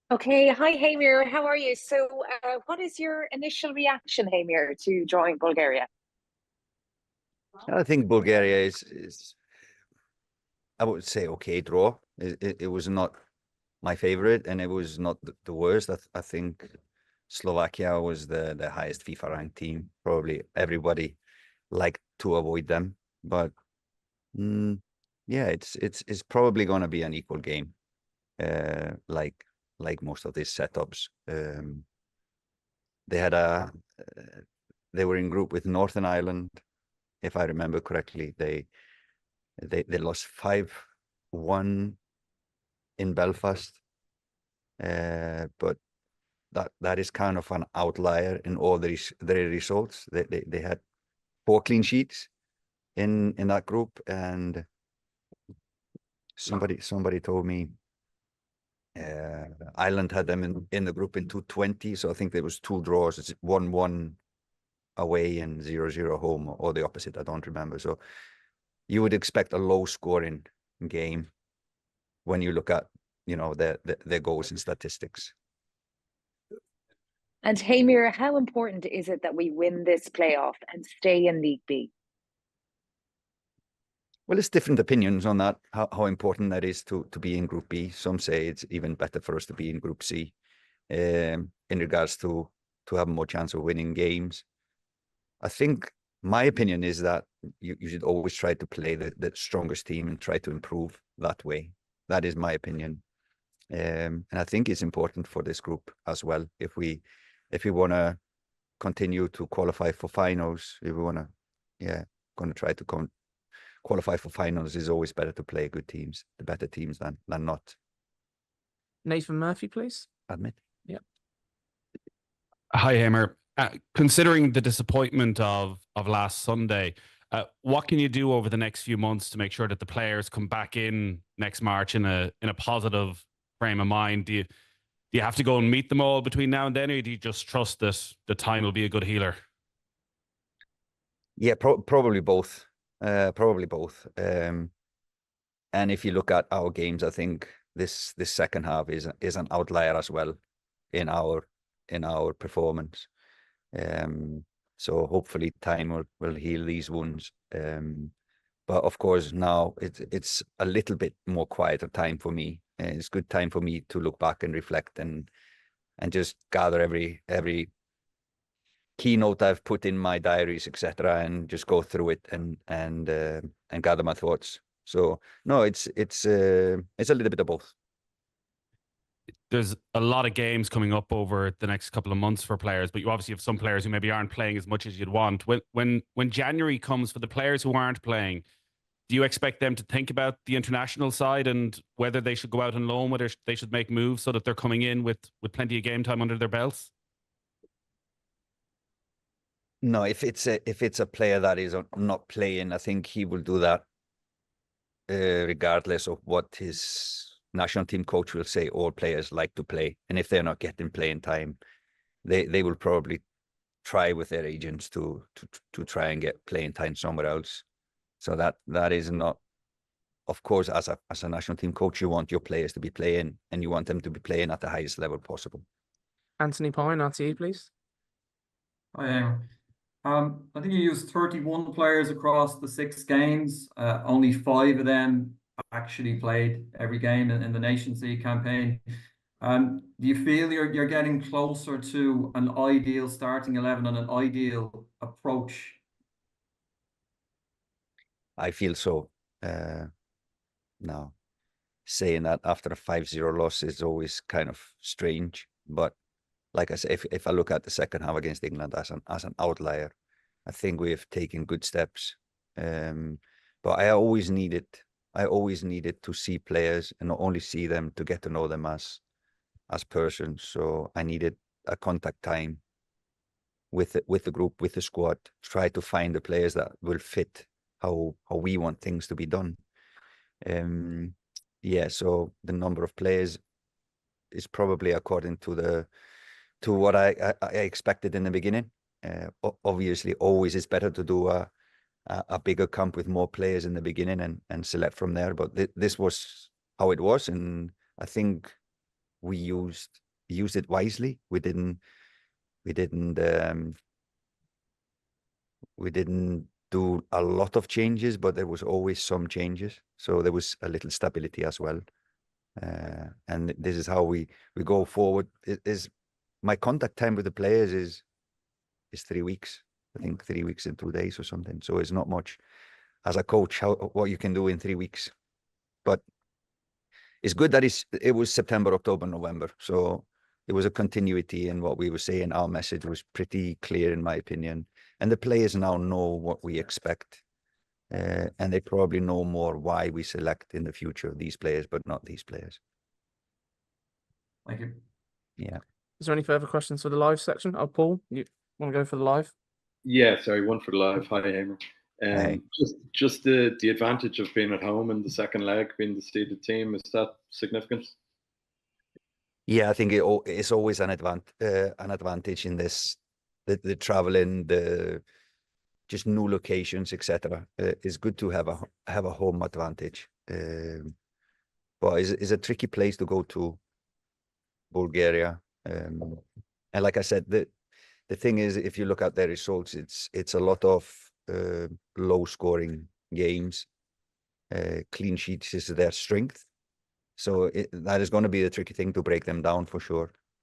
Okay, hi Heimir, how are you? What is your initial reaction, Heimir, to join Bulgaria? I think Bulgaria is I would say okay draw. It was not my favorite, and it was not the worst. I think Slovakia was the highest FIFA ranked team. Probably everybody liked to avoid them, but mm, yeah, it's probably going to be an equal game, like most of these setups. They had a they were in group with Northern Ireland, if I remember correctly. They lost 5-1 in Belfast, but that is kind of an outlier in all their results. They had 4 clean sheets in that group, and somebody told me Ireland had them in the group in 220, so I think there was 2 draws. It's 1-1 away and 0-0 home, or the opposite. I don't remember. So you would expect a low scoring game when you look at their goals and statistics. And Heimir, how important is it that we win this playoff and stay in League B? Well, it's different opinions on that, how important that is to be in Group B. Some say it's even better for us to be in Group C, in regards to have more chance of winning games. I think my opinion is that you should always try to play the strongest team and try to improve that way. That is my opinion. And I think it's important for this group as well. If we want to continue to qualify for finals, if we want to, going to try to qualify for finals, is always better to play good teams, the better teams than not. Nathan Murphy, please. Admit. Yeah. Hi, Heimir. Considering the disappointment of last Sunday, what can you do over the next few months to make sure that the players come back in next March in a positive frame of mind? Do you have to go and meet them all between now and then, or do you just trust that the time will be a good healer? Yeah, probably both. Probably both. And if you look at our games, I think this second half is an outlier as well in our performance. So hopefully time will heal these wounds. But of course now it's a little bit more quieter time for me. It's good time for me to look back and reflect and just gather every keynote I've put in my diaries, etc., and just go through it and gather my thoughts. So no, it's a little bit of both. There's a lot of games coming up over the next couple of months for players, but you obviously have some players who maybe aren't playing as much as you'd want. When January comes, for the players who aren't playing, do you expect them to think about the international side and whether they should go out on loan, whether they should make moves so that they're coming in with plenty of game time under their belts? No, if it's a player that is not playing, I think he will do that regardless of what his national team coach will say. All players like to play, and if they're not getting playing time, they will probably try with their agents to try and get playing time somewhere else. So that is not, of course, as a national team coach, you want your players to be playing, and you want them to be playing at the highest level possible. Anthony Pine, RTE, please. Hi, I think you used 31 players across the 6 games. Only 5 of them actually played every game in the Nations League campaign. Do you feel you're getting closer to an ideal starting 11 and an ideal approach? I feel so. Now, saying that after a 5-0 loss is always kind of strange, but like I said, if I look at the second half against England as an outlier, I think we have taken good steps. But I always needed to see players and not only see them, to get to know them as persons. So I needed a contact time with the group, with the squad, try to find the players that will fit how we want things to be done. Yeah, so the number of players is probably according to what I expected in the beginning. Obviously, always it's better to do a bigger camp with more players in the beginning and select from there. But this was how it was, and I think we used it wisely. We didn't do a lot of changes, but there was always some changes. So there was a little stability as well. And this is how we go forward. It is my contact time with the players is 3 weeks. I think 3 weeks and 2 days or something. So it's not much as a coach what you can do in 3 weeks. But it's good that it was September, October, November. So it was a continuity in what we were saying. Our message was pretty clear, in my opinion. And the players now know what we expect. And they probably know more why we select in the future these players, but not these players. Thank you. Yeah. Is there any further questions for the live section? Oh, Paul, you want to go for the live? Yeah, sorry, one for the live. Hi, Heimir. Hey. Just the advantage of being at home in the second leg, being the seeded team, is that significant? Yeah, I think it's always an advantage in this, the traveling, the just new locations, etc. It's good to have a home advantage. But it's a tricky place to go to, Bulgaria. And like I said, the thing is, if you look at their results, it's a lot of low scoring games. Clean sheets is their strength. So that is going to be the tricky thing to break them down for sure.